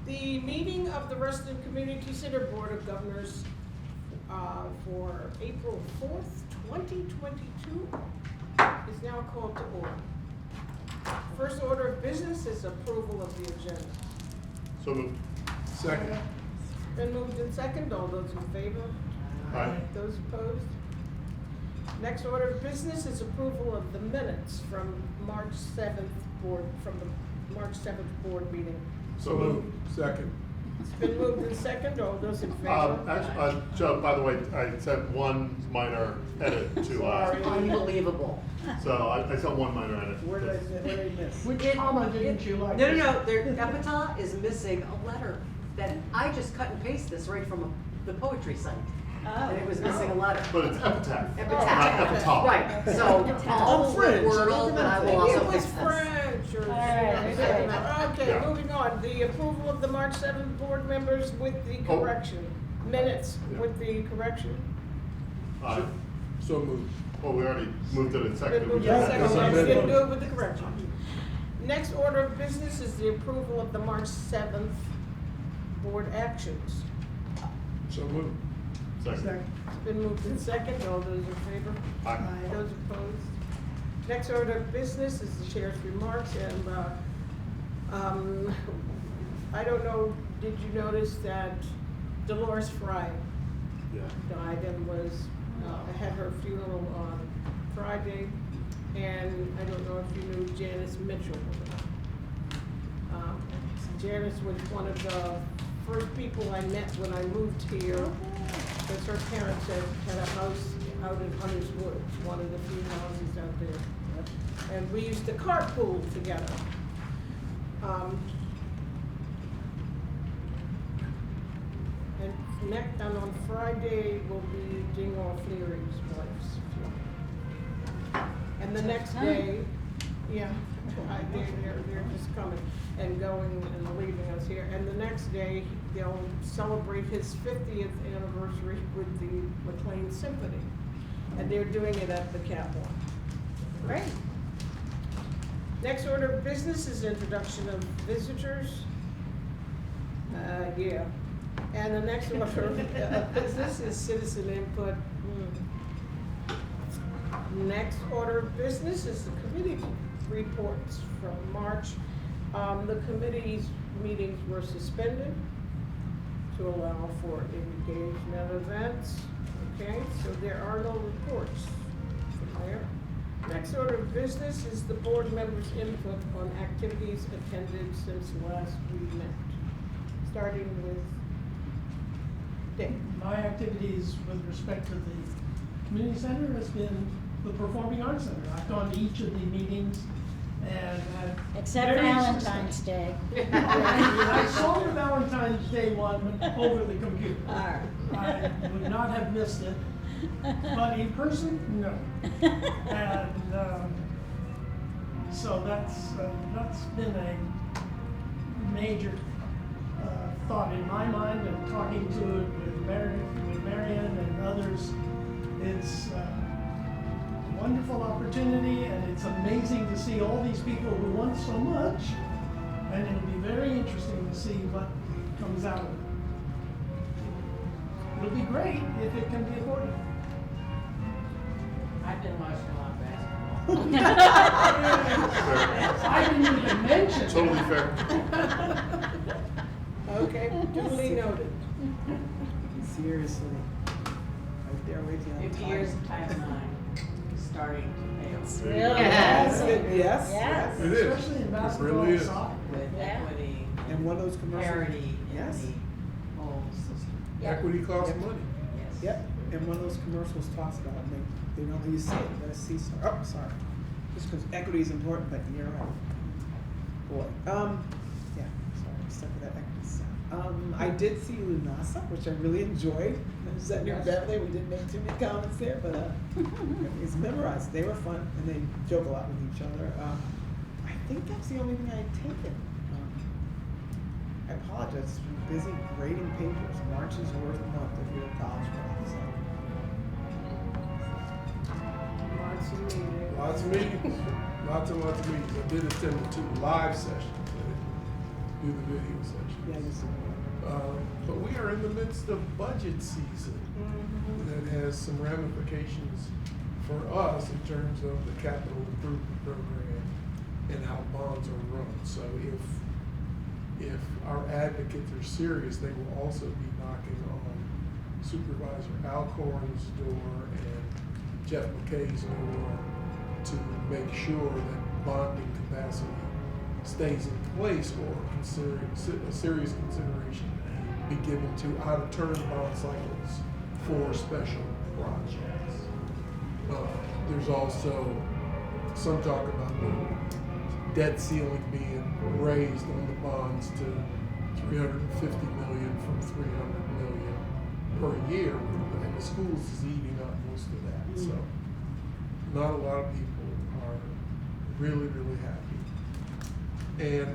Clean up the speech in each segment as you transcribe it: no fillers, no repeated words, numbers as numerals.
The meeting of the Ruston Community Center Board of Governors for April 4th, 2022 is now called to order. First order of business is approval of the agenda. So moved. Second. Been moved in second. All those in favor? Aye. Those opposed? Next order of business is approval of the minutes from March 7th board, from the March 7th board meeting. So moved. Second. It's been moved in second. All those in favor? Actually, Joe, by the way, I sent one minor edit to, Sorry. Unbelievable. so I sent one minor edit. Where did I miss? Which comma didn't you like? No, their epitaph is missing a letter that I just cut and paste this right from the poetry site. And it was missing a letter. But it's epitaph. Epitaph. Not epitaph. Right, so I'll French. wordle, but I will also It was fix this. French or. right. Okay, Yeah. moving on. The approval of the March 7th board members with the correction. Minutes Yeah. with the correction. So moved. Well, we already moved it in Been second. moved in Yeah, second. because I Let's read it. do it with the correction. Next order of business is the approval of the March 7th board actions. So moved. Second. It's been moved in second. All those in favor? Aye. Those opposed? Next order of business is the chair's remarks, and, I don't know, did you notice that Dolores Fry Yeah. died and was, had her funeral on Friday, and I don't know if you knew Janice Mitchell. Janice was one of the first people I met when I moved here, because her parents had a house out in Hunter's Woods, one of the few houses out there. And we used to carpool together. And on Friday will be Dingwall Clearing's wife's funeral. And the next day, yeah, they're just coming and going and leaving us here. And the next day, they'll celebrate his 50th anniversary with the McLean Symphony. And they're doing it at the Catwalk. Great. Next order of business is introduction of visitors. Yeah. And the next order of business is citizen input. Next order of business is the committee reports from March. The committee's meetings were suspended to allow for engagement events. Okay, so there are no reports from there. Next order of business is the board members' input on activities attended since last we met. Starting with Dick. My activities with respect to the community center has been the Performing Arts Center. I've gone to each of the meetings and had. Except very Valentine's Day. I saw the Valentine's Day one over the computer. All right. I would not have missed it, but in person, no. And so that's been a major thought in my mind, and talking to it with Marion and others. It's a wonderful opportunity, and it's amazing to see all these people who want so much, and it'll be very interesting to see what comes out of it. It'll be great if it can be afforded. I've been watching a lot of basketball. I didn't even mention it. Totally fair. Okay, duly noted. Seriously. Right there with you. 50 years of timeline starting to pay off Really? Yes, Yes. yes. It is. Especially in It basketball really and is. soccer. with Yeah. equity And one of those commercials. parity in Yes. the whole system. Yep. Equity costs Yep. money. Yes. Yep, and one of those commercials talks about it, they don't let you see it, you gotta see, oh, sorry. Just because equity is important, but you're right. Boy, yeah, sorry, stuck with that equity stuff. I did see Lunasa, which I really enjoyed. I was at New Bentley, we didn't make too many comments there, but, it's memorized, they were fun, and they joke a lot with each other. I think that's the only thing I had taken. I apologize, I've been busy grading papers. March is worth a month if you're a college grad, so. Lots of meetings. Lots of meetings. Lots of meetings. I did attend the 2 live sessions. do the video sessions. Yeah, I just. But we are in the midst of budget season. That has some ramifications for us in terms of the capital improvement program and how bonds are run. So if our advocates are serious, they will also be knocking on Supervisor Alcorn's door and Jeff McKay's door to make sure that bonding capacity stays in place, or a serious consideration be given to how to turn bond cycles for special projects. There's also some talk about the debt ceiling being raised on the bonds to $350 million from $300 million per year, and the schools is eating up most of that. So not a lot of people are really, really happy. And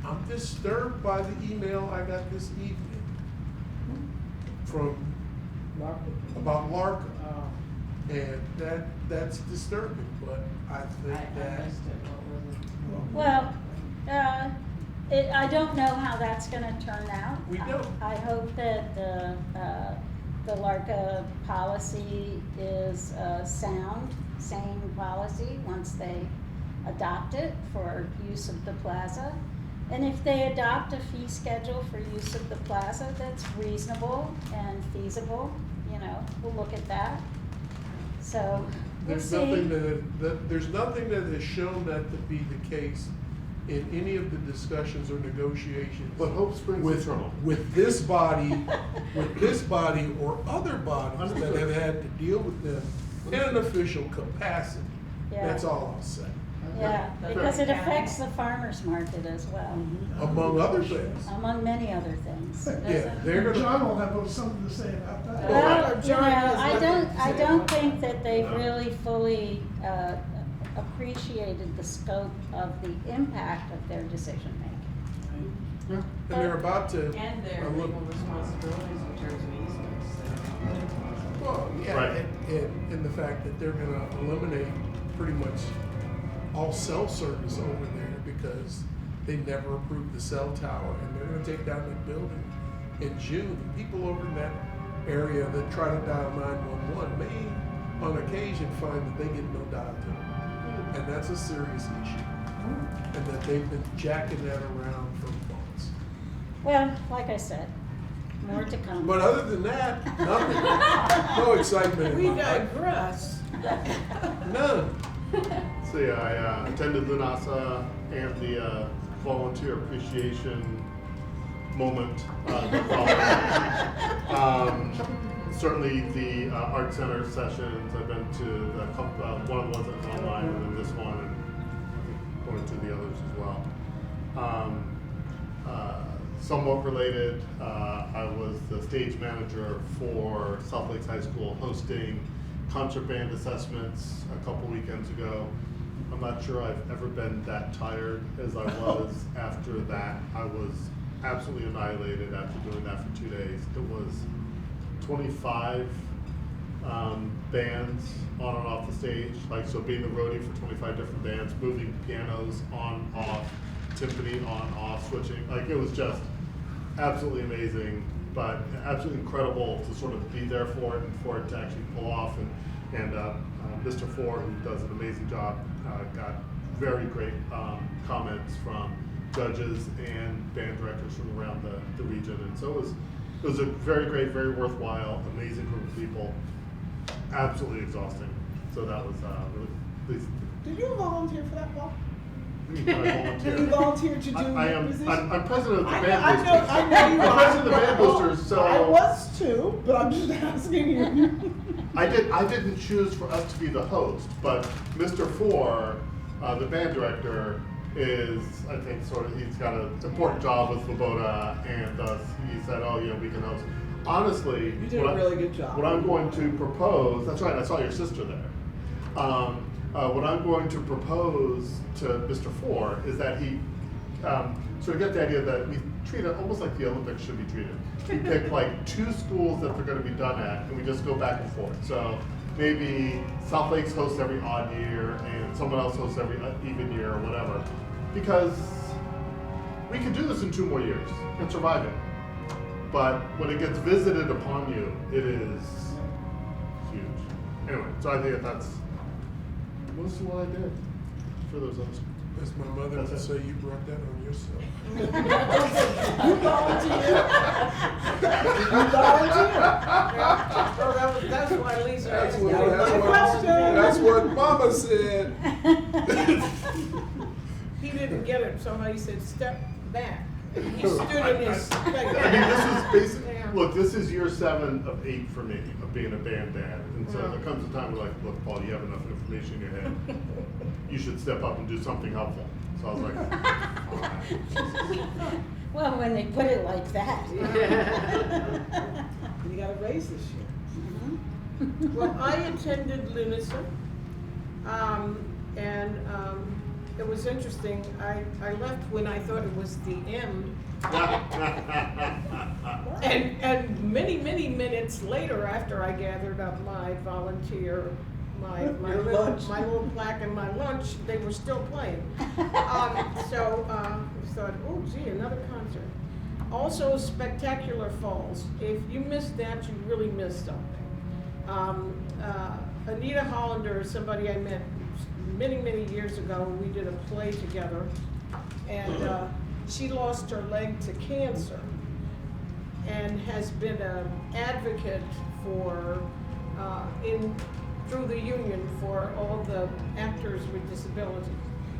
I'm disturbed by the email I got this evening from about LARCA. And that's disturbing, but I think that. missed it, what was it? Well, I don't know how that's gonna turn out. We don't. I hope that the LARCA policy is a sane policy once they adopt it for use of the plaza. And if they adopt a fee schedule for use of the plaza that's reasonable and feasible, we'll look at that. So, we'll There's see. there's nothing that has shown that to be the case in any of the discussions or negotiations. But hope springs eternal. With this body, or other bodies that have had to deal with them in an official capacity. Yeah. That's all I'll say. Yeah, That's because it right. affects the farmer's market as well, Among other things. among many other things. Yeah, they're gonna. John will have something to say about that. Well, John has I nothing don't, to I say don't about think that they've No. really fully appreciated the scope of the impact of their decision making. And they're about to. And their legal responsibilities in terms of easements, so. Well, yeah, Right. and the fact that they're gonna eliminate pretty much all cell service over there because they never approved the cell tower, and they're gonna take down that building in June. People over in that area that try to dial 911 may, on occasion, find that they get no dial tone. And that's a serious issue. And that they've been jacking that around for months. Well, like I said, more to come. But other than that, nothing. No excitement We in my life. digress. None. So yeah, I attended the NASA and the volunteer appreciation moment. Certainly the art center sessions. I've been to the couple, one of the ones that was online, and then this one, and I think going to the others as well. Somewhat related, I was the stage manager for South Lakes High School hosting concert band assessments a couple weekends ago. I'm not sure I've ever been that tired as I was after that. I was absolutely annihilated after doing that for 2 days. It was 25 bands on and off the stage, so being the roadie for 25 different bands, moving pianos on, off, timpani on, off, switching. It was just absolutely amazing, but absolutely incredible to sort of be there for it and for it to actually pull off. And Mr. Ford, who does an amazing job, got very great comments from judges and band directors from around the region. And so it was a very great, very worthwhile, amazing group of people. Absolutely exhausting. So that was really pleasing. Did you volunteer for that, Paul? Did I volunteer? Did you volunteer to do I your am. position? I'm president of the I band know boosters. you are. I'm president of the band boosters. So I was too, but I'm just asking you. I didn't choose for us to be the host, but Mr. Four, the band director, is, I think, he's got an important job with Svoboda, and he said, oh, we can host. Honestly, You did a really good job. What I'm going to propose, that's right, I saw your sister there. What I'm going to propose to Mr. Four is that he sort of get the idea that we treat it almost like the Olympics should be treated. We pick 2 schools that they're going to be done at, and we just go back and forth. So maybe South Lakes hosts every odd year, and someone else hosts every even year or whatever. Because could do this in 2 more years and survive it. But when it gets visited upon you, it is huge. Anyway, so I think that's most of what I did for those others. As my mother would That's it. say, you brought that on yourself. You volunteered. You volunteered. Well, that's why Lisa That's asked what, you my question. that's what Mama said. He didn't get it, somebody said, step back. He stood in his. I mean, this is basically, Yeah. look, this is year 7 of 8 for me, of being a band dad. And so Yeah. there comes a time where like, look, Paul, you have enough information in your head. You should step up and do something helpful. So I was like, fine. Well, when they put it like that. You got a raise this year. Mhm. Well, I attended Lunison, and it was interesting. I left when I thought it was the end. And many minutes later, after I gathered up my volunteer, my Your lunch. little plaque and my lunch, they were still playing. So I thought, oh gee, another concert. Also, Spectacular Falls. If you missed that, you really missed something. Anita Hollander is somebody I met many years ago. We did a play together, and she lost her leg to cancer and has been an advocate for through the union for all the actors with disabilities.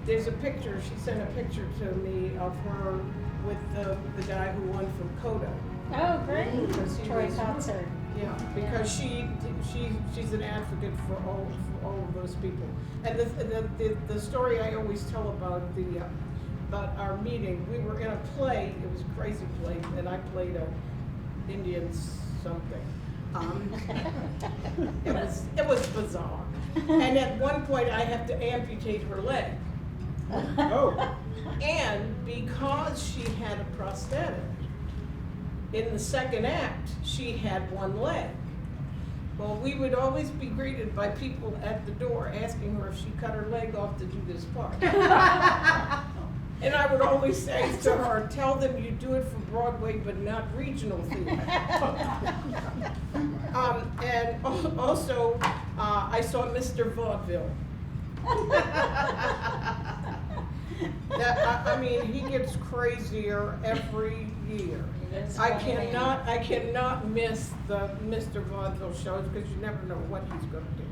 There's a picture, she sent a picture to me of her with the guy who won from Coda. Oh, great. Because he Troy was- Kotzer. Yeah, because she's an advocate for all of those people. And the story I always tell about about our meeting, we were in a play, it was a crazy play, and I played a Indian something. It was bizarre. And at one point I had to amputate her leg. Oh. And because she had a prosthetic, in the second act, she had one leg. Well, we would always be greeted by people at the door asking her if she cut her leg off to do this part. And I would always say to her, tell them you do it for Broadway, but not regional theater. And also, I saw Mr. Vaudeville. I mean, he gets crazier every year. That's I funny. cannot miss the Mr. Vaudeville shows because you never know what he's gonna do.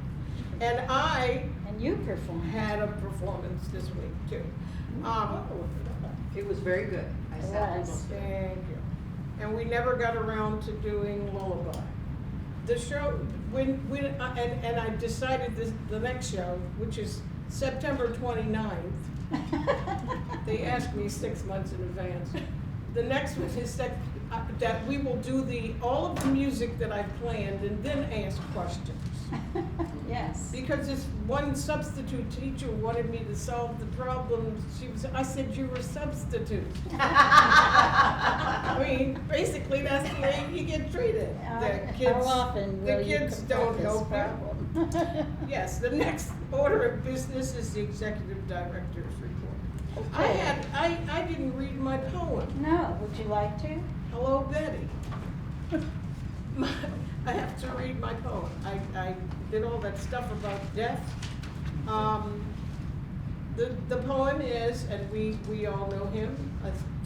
And I And you performed. had a performance this week too. It was very good. I sat and It was. looked. Thank you. And we never got around to doing Lullaby. The show, and I decided the next show, which is September 29th. They asked me 6 months in advance. The next one is that we will do all of the music that I've planned and then ask questions. Yes. Because this one substitute teacher wanted me to solve the problem. I said, you're a substitute. I mean, basically, that's the way you get treated. How often will the you kids confront don't this help you. problem? Yes, the next order of business is the executive director's report. Okay. I didn't read my poem. No, would you like to? Hello, Betty. I have to read my poem. I did all that stuff about death. The poem is, and we all know him,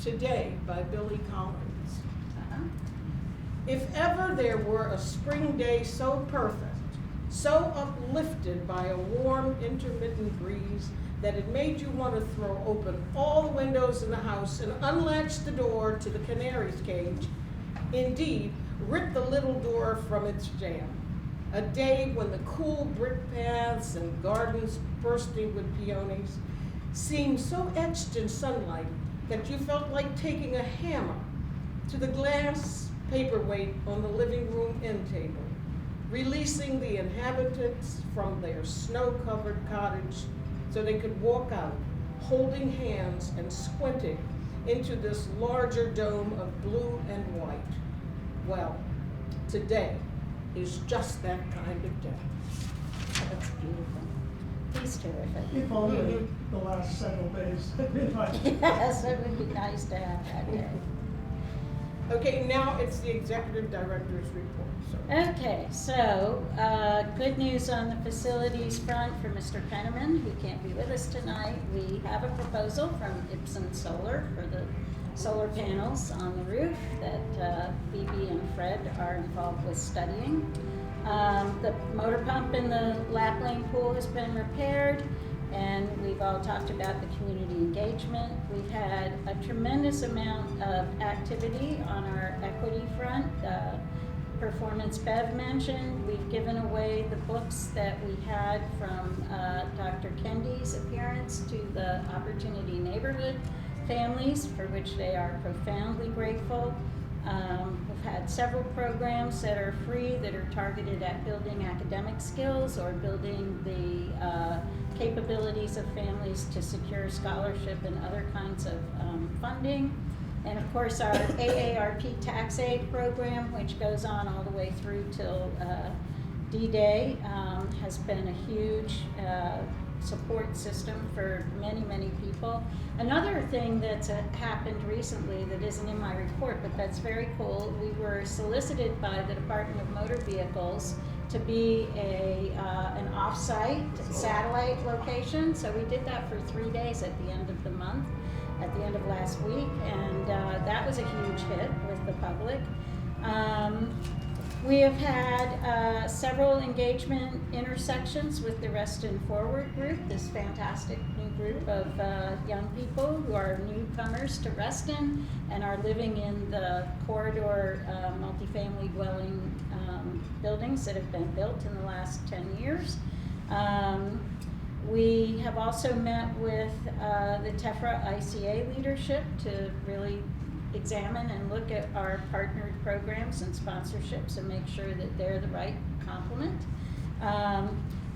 Today by Billy Collins. Uh-huh. If ever there were a spring day so perfect, so uplifted by a warm intermittent breeze that it made you want to throw open all the windows in the house and unlatch the door to the canary's cage, indeed, rip the little door from its jamb. A day when the cool brick paths and gardens bursting with peonies seemed so etched in sunlight that you felt like taking a hammer to the glass paperweight on the living room end table, releasing the inhabitants from their snow-covered cottage so they could walk out, holding hands and squinting into this larger dome of blue and white. Well, today is just that kind of day. That's beautiful. He's terrific. If only the last several days had been like. Yes, it would be nice to have that day. Okay, now it's the executive director's report, so. Okay, so, good news on the facilities front for Mr. Penniman, who can't be with us tonight. We have a proposal from Ipsen Solar for the solar panels on the roof that Phoebe and Fred are involved with studying. The motor pump in the lap lane pool has been repaired, and we've all talked about the community engagement. We've had a tremendous amount of activity on our equity front. Performance Bev mentioned, we've given away the books that we had from Dr. Kendi's appearance to the Opportunity Neighborhood families, for which they are profoundly grateful. We've had several programs that are free that are targeted at building academic skills or building the capabilities of families to secure scholarship and other kinds of funding. And of course, our AARP tax aid program, which goes on all the way through till D-Day, has been a huge support system for many, many people. Another thing that's happened recently that isn't in my report, but that's very cool, we were solicited by the Department of Motor Vehicles to be an off-site satellite location. So we did that for 3 days at the end of the month, at the end of last week, and that was a huge hit with the public. We have had several engagement intersections with the Reston Forward group, this fantastic new group of young people who are newcomers to Reston and are living in the corridor multifamily dwelling buildings that have been built in the last 10 years. We have also met with the Tephra ICA leadership to really examine and look at our partnered programs and sponsorships and make sure that they're the right complement.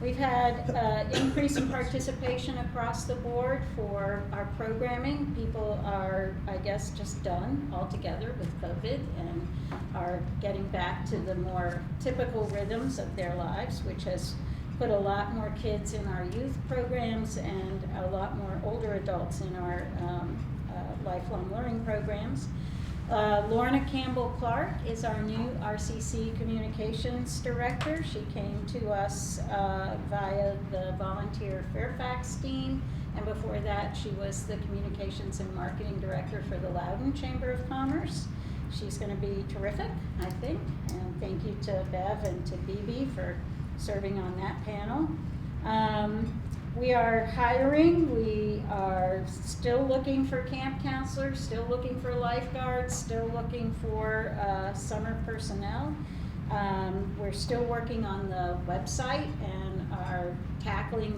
We've had increase in participation across the board for our programming. People are, I guess, just done altogether with COVID and are getting back to the more typical rhythms of their lives, which has put a lot more kids in our youth programs and a lot more older adults in our lifelong learning programs. Lorna Campbell-Clark is our new RCC Communications Director. She came to us via the Volunteer Fairfax team, and before that she was the Communications and Marketing Director for the Loudoun Chamber of Commerce. She's going to be terrific, I think, and thank you to Bev and to Bibi for serving on that panel. We are hiring. We are still looking for camp counselors, still looking for lifeguards, still looking for summer personnel. We're still working on the website and are tackling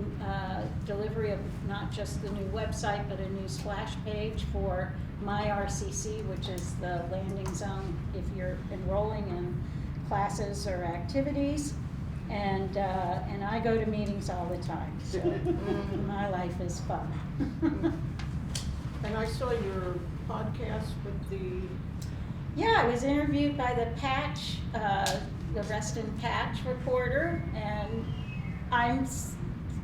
delivery of not just the new website, but a new splash page for My RCC, which is the landing zone if you're enrolling in classes or activities. And I go to meetings all the time, so my life is fun. And I saw your podcast with the. Yeah, I was interviewed by the Patch, the Reston Patch reporter, and I'm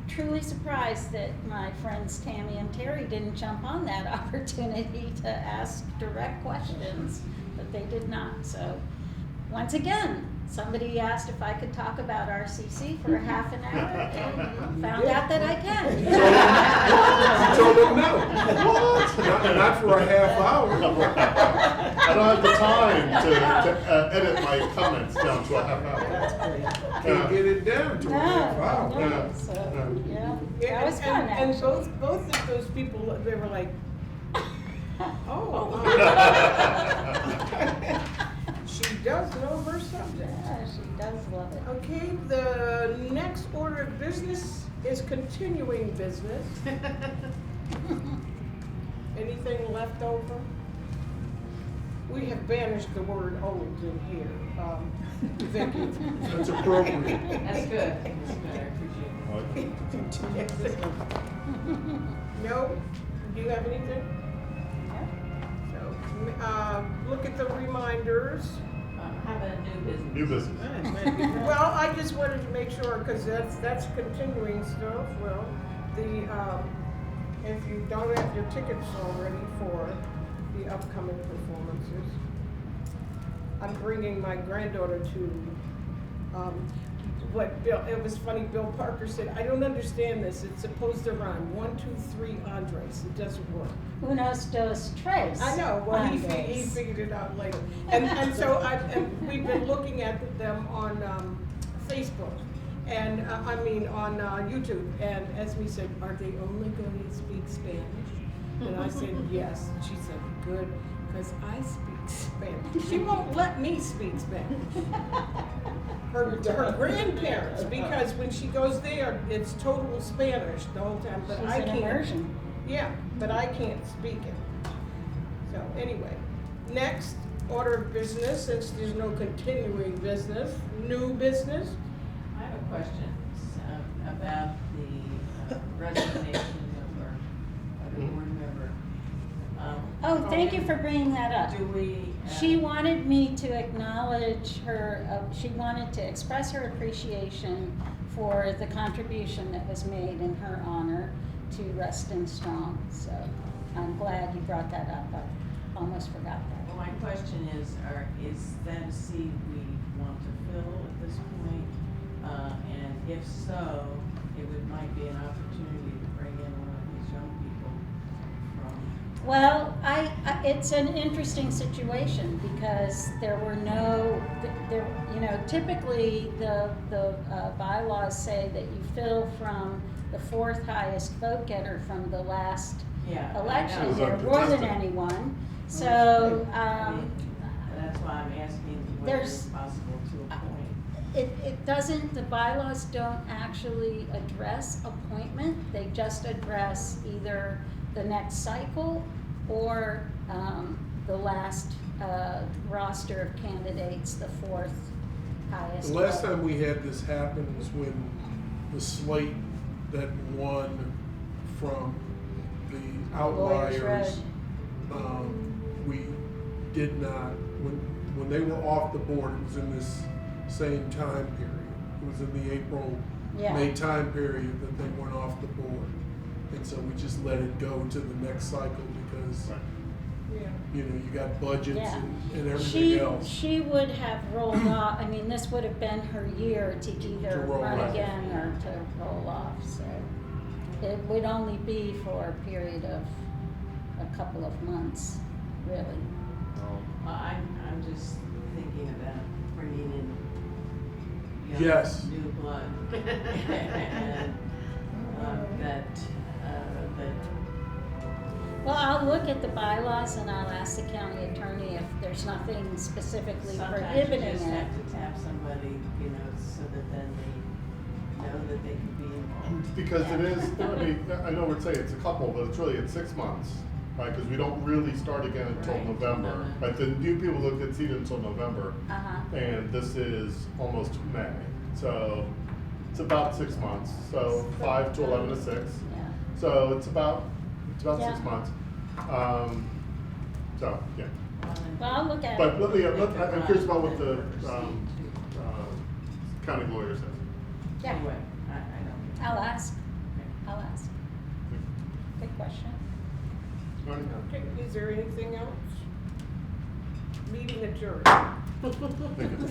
truly surprised that my friends Tammy and Terry didn't jump on that opportunity to ask direct questions, but they did not. So once again, somebody asked if I could talk about RCC for a half an hour, and found out that I can. You told them no. What? Not for a half hour. I don't have the time to edit my comments down to a half hour. Can't get it down to a half hour. No, so, yeah, that was fun, And actually. both of those people, they were like, oh. She does know her subject. Yeah, she does love it. Okay, the next order of business is continuing business. Anything left over? We have banished the word old in here. Vicki. That's appropriate. That's good, I appreciate it. No? Do you have anything? So, look at the reminders. How about new business? New business. Well, I just wanted to make sure, because that's continuing stuff. Well, if you don't have your tickets already for the upcoming performances, I'm bringing my granddaughter to, it was funny, Bill Parker said, I don't understand this, it's supposed to rhyme, 1, 2, 3, Andres, it doesn't work. Unos, dos, tres. I know, well, he Andres. figured it out later. And so we've been looking at them on Facebook, and, on YouTube, and Esme said, are they only going to speak Spanish? And I said, yes. She said, good, because I speak Spanish. She won't let me speak Spanish. Her grandparents, because when she goes there, it's total Spanish the whole time, but She's I an can't. immersion. Yeah, but I can't speak it. So anyway, next order of business, since there's no continuing business, new business. I have a question about the resignation of our board member. Oh, thank you for bringing that up. Do we? She wanted me to acknowledge her, she wanted to express her appreciation for the contribution that was made in her honor to Reston Strong. So I'm glad you brought that up. I almost forgot that. Well, my question is that a seat we want to fill at this point? And if so, might be an opportunity to bring in one of these young people from. Well, it's an interesting situation because there were no, typically the bylaws say that you fill from the fourth highest vote getter from the last election. It was There wasn't uncontested. anyone, so, That's why I'm asking whether there's- it's possible to appoint. It doesn't, the bylaws don't actually address appointment, they just address either the next cycle or the last roster of candidates, the fourth highest. The last vote. time we had this happen was when the slate that won from the Lawyers outliers, Road. we did not, when they were off the board, it was in this same time period. It was in the April, Yeah. May time period that they went off the board. And so we just let it go to the next cycle because, Yeah. you got budgets Yeah. and everything else. She would have rolled off, this would have been her year to either roll run off. again or to roll off, so. It would only be for a period of a couple of months, really. I'm just thinking about bringing in young, Yes. new blood. And that Well, I'll look at the bylaws and I'll ask the county attorney if there's nothing specifically sometimes you prohibiting just it. have to tap somebody, so that then they know that they can be involved. Because it is, I know we're saying it's a couple, but it's really, 6 months, right? Because we don't really start again until Right. November. Uh-huh. Right, the new people don't get seated until November. Uh-huh. And this is almost May. So it's about 6 months. So 5 to 11 to 6. Yeah. So it's about 6 Yeah. months. So, yeah. Well, I'll look at But it. let me, I'm curious about what the county lawyer says. Yeah, Anyway, I don't. I'll ask. I'll ask. Good question. All right. Okay, is there anything else? Meeting adjourned. Thank you.